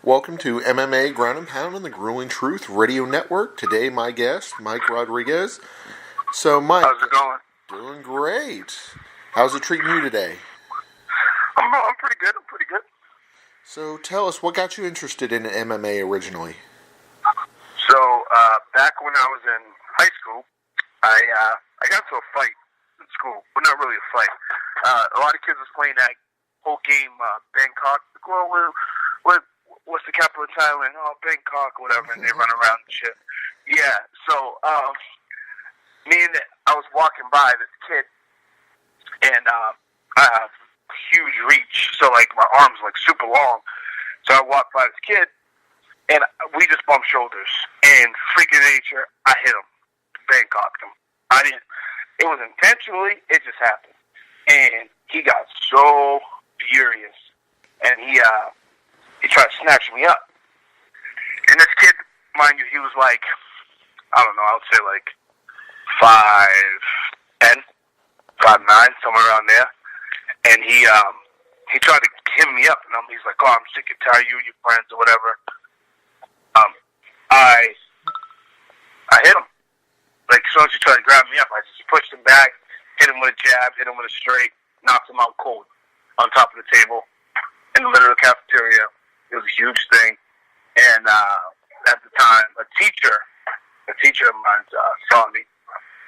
Welcome to MMA Ground and Pound on the Grueling Truth Radio Network. Today, my guest, Mike Rodriguez. So, Mike, how's it going? Doing great. How's it treating you today? I'm pretty good. So, tell us, what got you interested in MMA originally? So, back when I was in high school, I got into a fight in school, but not really a fight. A lot of kids was playing that whole game, Bangkok. Well, what's the capital of Thailand? Oh, Bangkok, whatever, and they run around and shit. Yeah, so, I was walking by this kid, and I have huge reach, so, like, my arms, like, super long. So I walked by this kid, and we just bumped shoulders, and freaking nature, I hit him, Bangkoked him. It was intentionally, it just happened. And he got so furious, and he tried to snatch me up. And this kid, mind you, he was like, I don't know, I would say like 5'10", 5'9", somewhere around there. And he tried to hit me up, and he's like, oh, I'm sick and tired of you and your friends or whatever. I hit him. Like, as soon as he tried to grab me up, I just pushed him back, hit him with a jab, hit him with a straight, knocked him out cold on top of the table in the middle of the cafeteria. It was a huge thing. And at the time, a teacher of mine saw me,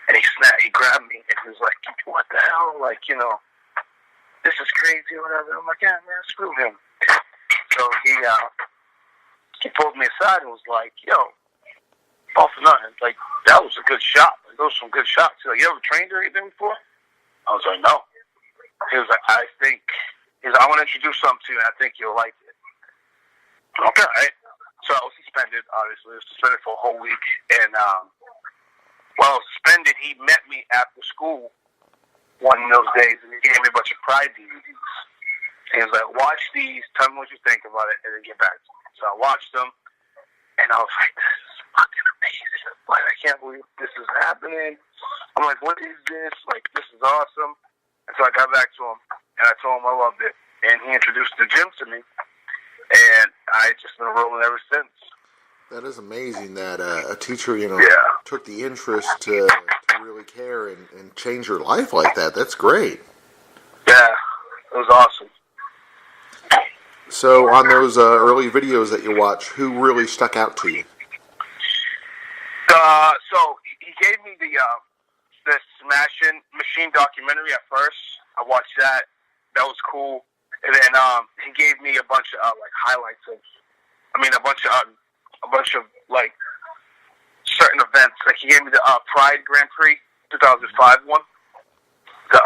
and he grabbed me, and he was like, what the hell? Like, this is crazy or whatever. I'm like, yeah, man, screw him. So he pulled me aside and was like, yo, all for nothing. Like, that was a good shot. Like, those were some good shots. He's like, you ever trained or anything before? I was like, no. He was like, I want to introduce something to you, and I think you'll like it. Okay, right? So I was suspended, obviously. I was suspended for a whole week. And while I was suspended, he met me after school one of those days, and he gave me a bunch of Pride DVDs. And he was like, watch these, tell me what you think about it, and then get back to me. So I watched them, and I was like, this is fucking amazing. Like, I can't believe this is happening. I'm like, what is this? Like, this is awesome. And so I got back to him, and I told him I loved it. And he introduced the gym to me, and I've just been rolling ever since. That is amazing that a teacher, took the interest to really care and change your life like that. That's great. Yeah, it was awesome. So on those early videos that you watch, who really stuck out to you? So he gave me the Smashing Machine documentary at first. I watched that. That was cool. And then he gave me a bunch of like highlights of, a bunch of like certain events. Like he gave me the Pride Grand Prix 2005 one, the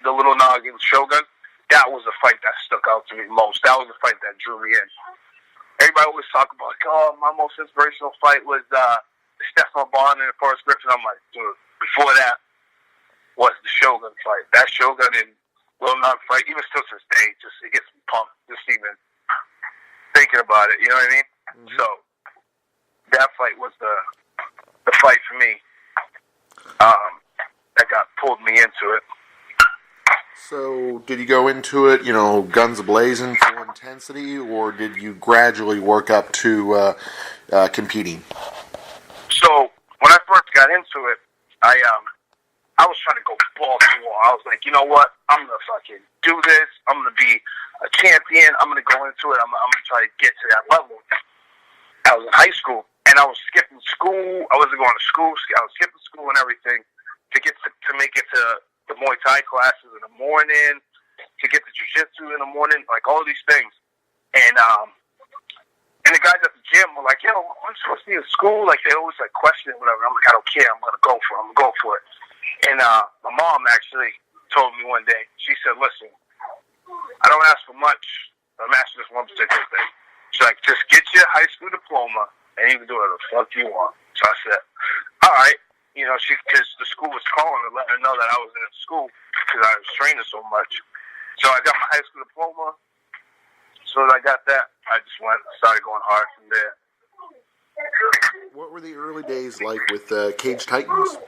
little Noggin Shogun. That was the fight that stuck out to me most. That was the fight that drew me in. Everybody always talk about, like, oh, my most inspirational fight was Stefan Bonn and Forrest Griffin. I'm like, dude, before that was the Shogun fight. That Shogun and Little Nog fight, even still to this day, it gets me pumped just even thinking about it. You know what I mean? Mm-hmm. So that fight was the fight for me that pulled me into it. So, did you go into it, guns blazing, full intensity, or did you gradually work up to competing? So, when I first got into it, I was trying to go ball to wall. I was like, you know what? I'm going to fucking do this. I'm going to be a champion. I'm going to go into it. I'm going to try to get to that level. I was in high school, and I was skipping school. I wasn't going to school. I was skipping school and everything to make it to the Muay Thai classes in the morning, to get to jiu-jitsu in the morning, like all these things. And the guys at the gym were like, yo, I'm supposed to be in school. Like, they always like question it, whatever. I'm like, I don't care. I'm going to go for it. And my mom actually told me one day, she said, listen, I don't ask for much. I'm asking this one particular thing. She's like, just get your high school diploma and you can do whatever the fuck you want. So I said, all right. Because the school was calling to let her know that I was in school because I was training so much. So I got my high school diploma. So as I got that, I just started going hard from there. What were the early days like with Cage Titans?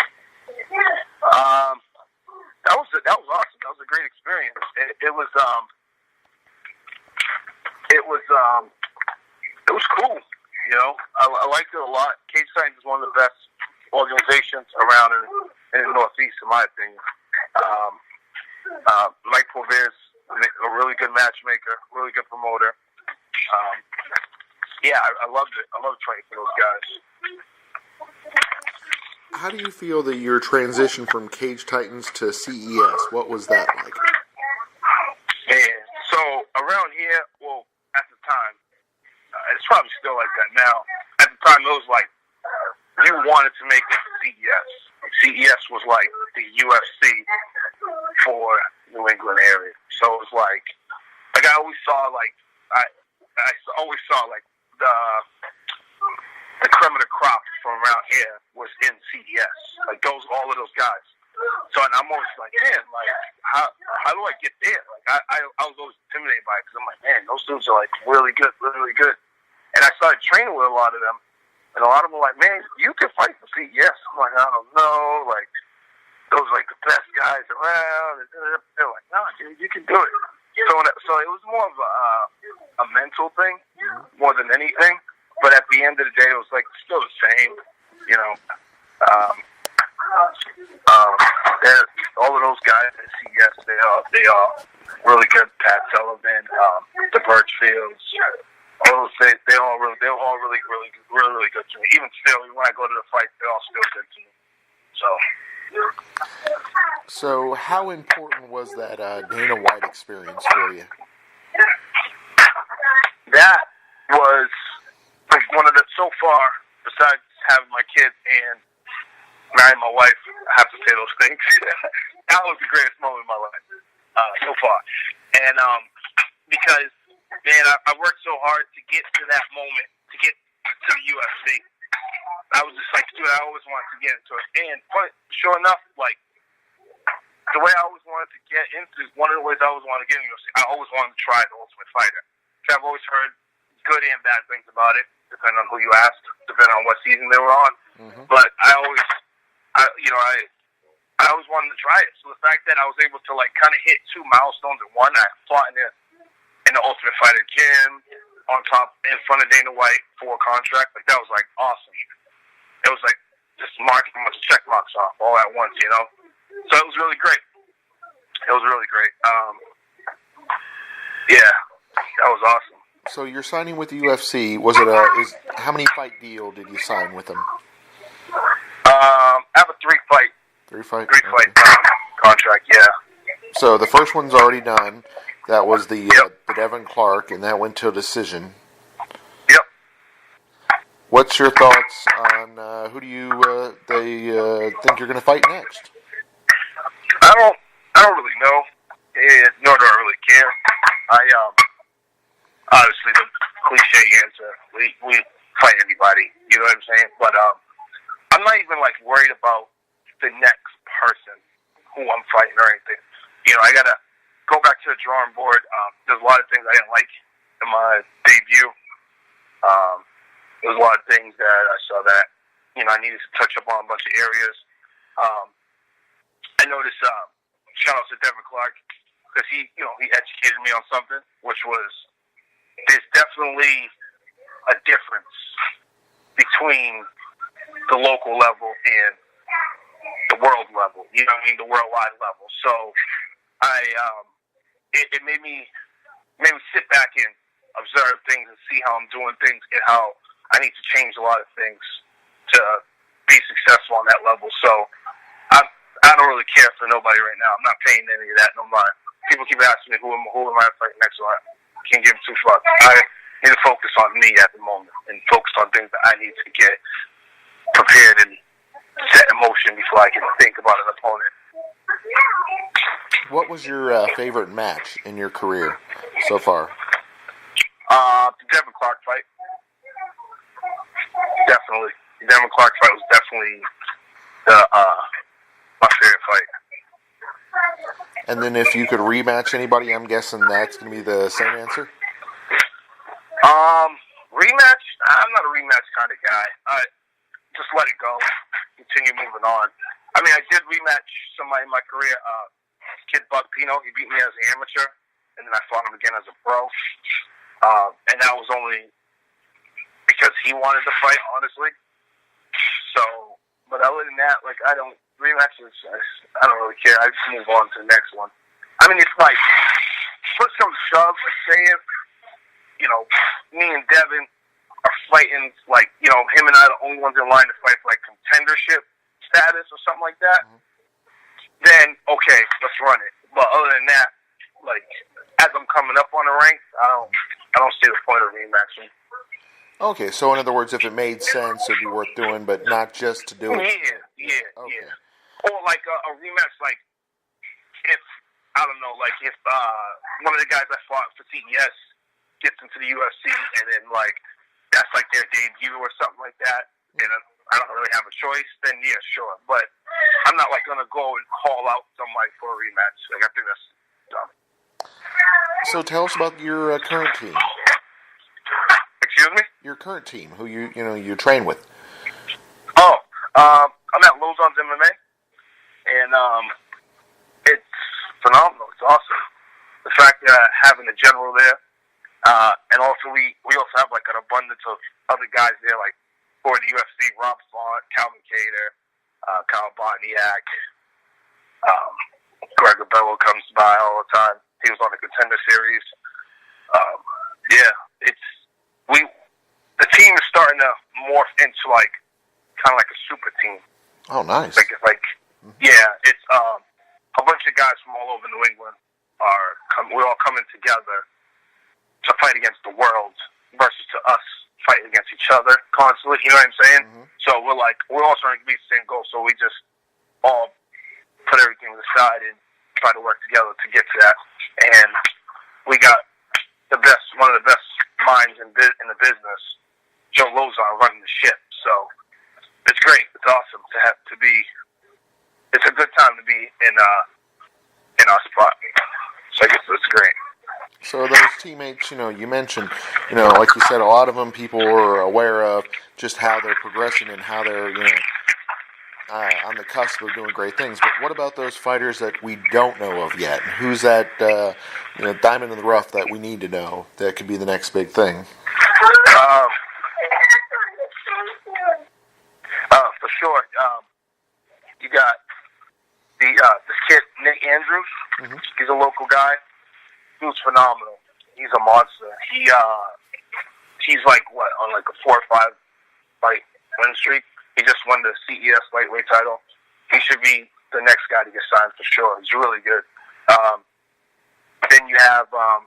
That was awesome. That was a great experience. It was It was cool. You know, I liked it a lot. Cage Titans is one of the best organizations around in the Northeast, in my opinion. Mike Provier's a really good matchmaker, really good promoter. I loved it. I loved training for those guys. How do you feel that your transition from Cage Titans to CES? What was that like? Man, so around here, well, at the time, it's probably still like that now. At the time, it was like you wanted to make it CES. CES was like the UFC for New England area. So it was like I always saw I always saw the creme of the crop from around here was in CES. Like all of those guys. So and I'm always like, man, like how do I get there? Like I was always intimidated by it because I'm like, man, those dudes are like really good, really good. And I started training with a lot of them, and a lot of them were like, man, you can fight for CES. I'm like, I don't know, like those are like the best guys around. And they're like, no, dude, you can do it. So it was more of a mental thing more than anything. But at the end of the day, it was like still the same, you know. All of those guys at CES, they are really good. Pat Sullivan, the Birchfields, all those things, they're all really good to me. Even still, when I go to the fight, they're all still good to me. So how important was that Dana White experience for you? That was like one of the, so far, besides having my kids and marrying my wife, I have to say those things. That was the greatest moment of my life so far. And because, man, I worked so hard to get to that moment, to get to the UFC. I was just like, dude, I always wanted to get into it. And sure enough, like, the way I always wanted to get into, one of the ways I always wanted to get into UFC, I always wanted to try the Ultimate Fighter. So I've always heard good and bad things about it, depending on who you asked, depending on what season they were on. Mm-hmm. But I always wanted to try it. So the fact that I was able to like kind of hit two milestones in one, I fought in the Ultimate Fighter gym, on top in front of Dana White for a contract, like that was like awesome. It was like just marking a bunch of check marks off all at once, you know. So it was really great. It was really great. Yeah, that was awesome. So you're signing with the UFC. Was it how many fight deal did you sign with them? I have a three fight contract. Yeah. So the first one's already done. That was the Devin Clark, and that went to a decision. Yep. What's your thoughts on who do you think you're going to fight next? I don't really know, nor do I really care. Obviously the cliche answer, we fight anybody, you know what I'm saying? But I'm not even like worried about the next person who I'm fighting or anything. You know, I gotta go back to the drawing board. There's a lot of things I didn't like in my debut. There's a lot of things that I saw that, you know, I needed to touch up on a bunch of areas. I noticed, shout out to Devin Clark, because he educated me on something, which was there's definitely a difference between the local level and the world level. You know what I mean? The worldwide level. So it made me sit back and observe things and see how I'm doing things and how I need to change a lot of things to be successful on that level. So I don't really care for nobody right now. I'm not paying any of that no mind. People keep asking me who am I fighting next, so I can't give two fucks. I need to focus on me at the moment and focus on things that I need to get prepared and set in motion before I can think about an opponent. What was your favorite match in your career so far? The Devin Clark fight. Definitely. The Devin Clark fight was definitely my favorite fight. And then if you could rematch anybody, I'm guessing that's going to be the same answer? Rematch? I'm not a rematch kind of guy. Just let it go. Continue moving on. I mean, I did rematch somebody in my career. Kid Buck Pino, he beat me as an amateur, and then I fought him again as a pro. And that was only because he wanted to fight, honestly. So, but other than that, like, rematches, I don't really care. I just move on to the next one. I mean, it's like, put some shove, like, say if, me and Devin are fighting, like, him and I are the only ones in line to fight for, like, contendership status or something like that, then, okay, let's run it. But other than that, like, as I'm coming up on the ranks, I don't see the point of rematching. Okay, so in other words, if it made sense, it'd be worth doing, but not just to do it. Yeah. Or like a rematch, like if I don't know, like if one of the guys I fought for CES gets into the UFC, and then like that's like their debut or something like that, and I don't really have a choice, then yeah, sure. But I'm not like gonna go and call out somebody for a rematch. Like, I think that's dumb. So tell us about your current team. Excuse me? Your current team, who you train with. Oh, I'm at Lozon's MMA, and it's phenomenal. It's awesome. The fact that having a general there, and also we also have like an abundance of other guys there, like for the UFC, Rob Font, Calvin Cater, Kyle Botniak, Gregor Bello comes by all the time. He was on the Contender series. The team is starting to morph into like kind of like a super team. Oh, nice. It's a bunch of guys from all over New England we're all coming together to fight against the world versus to us fighting against each other constantly. You know what I'm saying? Mm-hmm. So we're all trying to meet the same goal. So we just all put everything aside and try to work together to get to that. And we got one of the best minds in the business, Joe Lozon, running the ship. So it's great. It's awesome to be. It's a good time to be in our spot. So I guess it's great. So those teammates, you mentioned, like you said, a lot of them people are aware of just how they're progressing and how they're, on the cusp of doing great things. But what about those fighters that we don't know of yet? Who's that, diamond in the rough that we need to know that could be the next big thing? For sure. You got this kid, Nick Andrews. Mm-hmm. He's a local guy. He was phenomenal. He's a monster. He's like on like a 4 or 5 fight win streak. He just won the CES lightweight title. He should be the next guy to get signed for sure. He's really good. Then you have a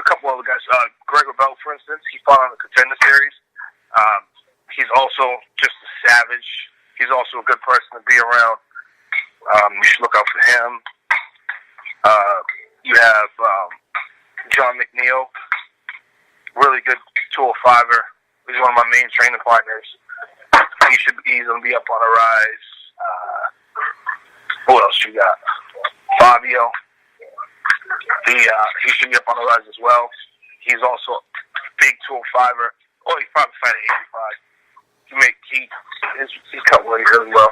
couple other guys. Gregor Bell, for instance, he fought on the Contender series. He's also just a savage. He's also a good person to be around. You should look out for him. You have John McNeil, really good 205er. He's one of my main training partners. He's going to be up on a rise. Who else you got? Fabio. He should be up on the rise as well. He's also a big 205er. Oh, he's probably fighting 85. He's cut weight really well.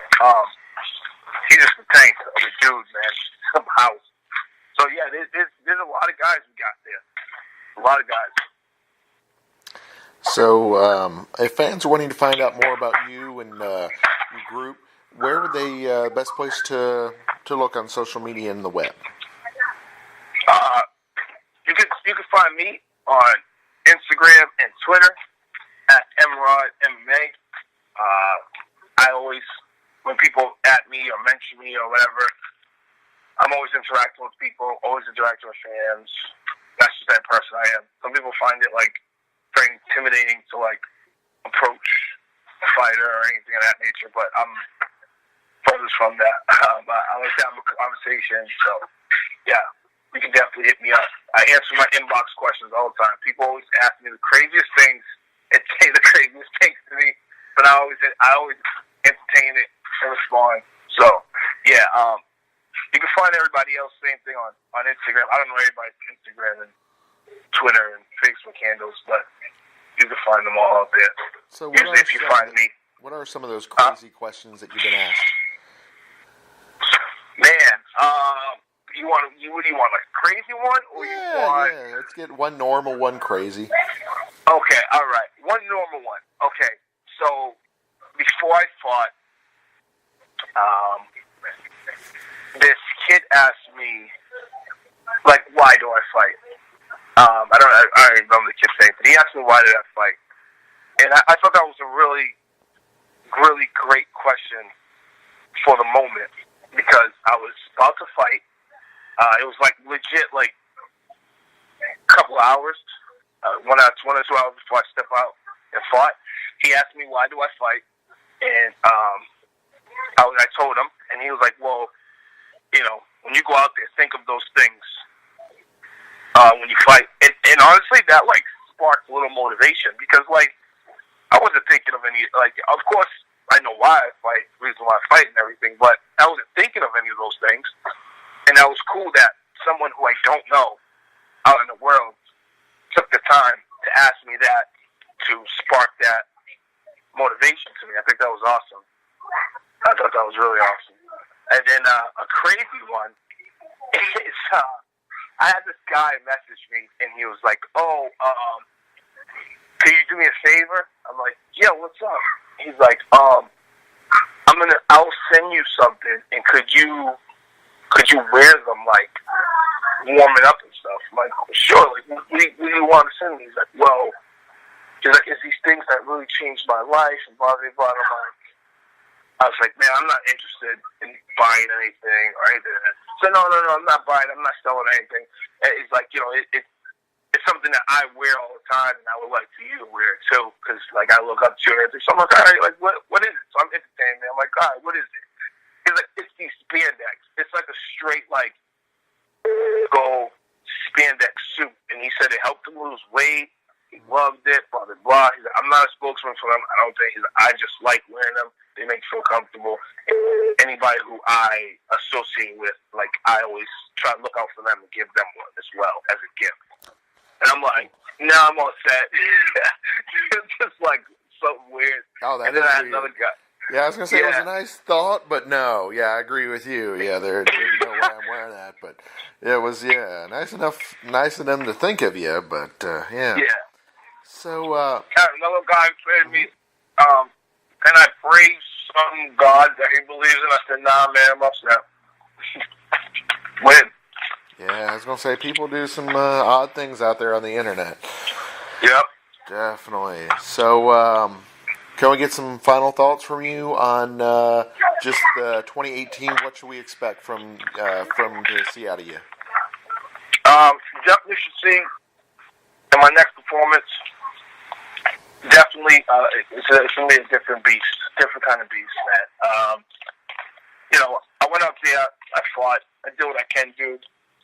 He's just a tank of a dude, man. Some house. So yeah, there's a lot of guys we got there. A lot of guys. So, if fans are wanting to find out more about you and your group, where would they best place to look on social media and the web? You can find me on Instagram and Twitter at MrodMMA. I always, when people at me or mention me or whatever, I'm always interacting with people, always interacting with fans. That's just that person I am. Some people find it like very intimidating to like approach a fighter or anything of that nature, but I'm furthest from that. I like to have a conversation, so yeah, you can definitely hit me up. I answer my inbox questions all the time. People always ask me the craziest things and say the craziest things to me, but I always entertain it and respond. So yeah, you can find everybody else same thing on Instagram. I don't know everybody's Instagram and Twitter and Facebook handles, but you can find them all out there. So usually if you find me. What are some of those crazy questions that you've been asked? Man, what do you want, like a crazy one? Or yeah, let's get one normal, one crazy. Okay, all right. One normal one. Okay, so before I fought, this kid asked me, like, why do I fight? I don't even remember the kid's name, but he asked me why did I fight, and I thought that was a really, really great question for the moment because I was about to fight. It was like legit, like a couple of hours, 1 or 2 hours before I step out and fought. He asked me why do I fight, and I told him, and he was like, well, you know, when you go out there, think of those things when you fight. And honestly, that, like, sparked a little motivation because, like, I wasn't thinking of any, like, of course, I know why I fight, reason why I fight and everything, but I wasn't thinking of any of those things. And that was cool that someone who I don't know out in the world took the time to ask me that, to spark that motivation to me. I think that was awesome. I thought that was really awesome. And then a crazy one is I had this guy message me, and he was like, "Oh, can you do me a favor?" I'm like, "Yeah, what's up?" He's like, I'll send you something, and could you wear them, like, warming up and stuff?" I'm like, "Sure." Like, what do you want to send me? He's like, "Well," he's like, "it's these things that really changed my life," and blah, blah, blah. I'm like, I was like, "Man, I'm not interested in buying anything or anything." So no, I'm not buying. I'm not selling anything. It's like, you know, it's something that I wear all the time, and I would like for you to wear it too, because, like, I look up to you. So I'm like, all right, like, what is it? So I'm entertaining. I'm like, all right, what is it? He's like, it's these spandex. It's like a straight, like, go spandex suit, and he said it helped him lose weight. He loved it, blah, blah, blah. He's like, I'm not a spokesman for them. I don't think. He's like, I just like wearing them. They make me feel comfortable. Anybody who I associate with, like, I always try to look out for them and give them one as well as a gift. And I'm like, no, I'm all set. It's just like something weird. Oh, that and then is I had weird. another guy. Yeah, I was gonna say it was a nice thought, but no. Yeah, I agree with you. Yeah, there's no way I'm wearing that, but it was nice of them to think of you. But yeah. Yeah. So Another guy said to me, "Can I praise some God that he believes in?" I said, "Nah, man, I'm upset." Win. yeah, I was gonna say people do some odd things out there on the internet. Yep. Definitely. So can we get some final thoughts from you on just 2018? What should we expect from to see out of you? Definitely should see in my next performance. Definitely, it's gonna be a different beast, different kind of beast, man. You know, I went out there, I fought, I did what I can do.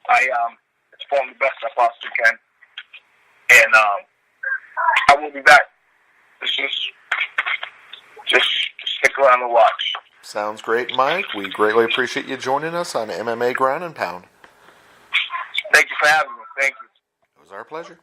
I performed the best I possibly can, and I will be back. It's just stick around and watch. Sounds great, Mike. We greatly appreciate you joining us on MMA Ground and Pound. Thank you for having me. Thank you. It was our pleasure.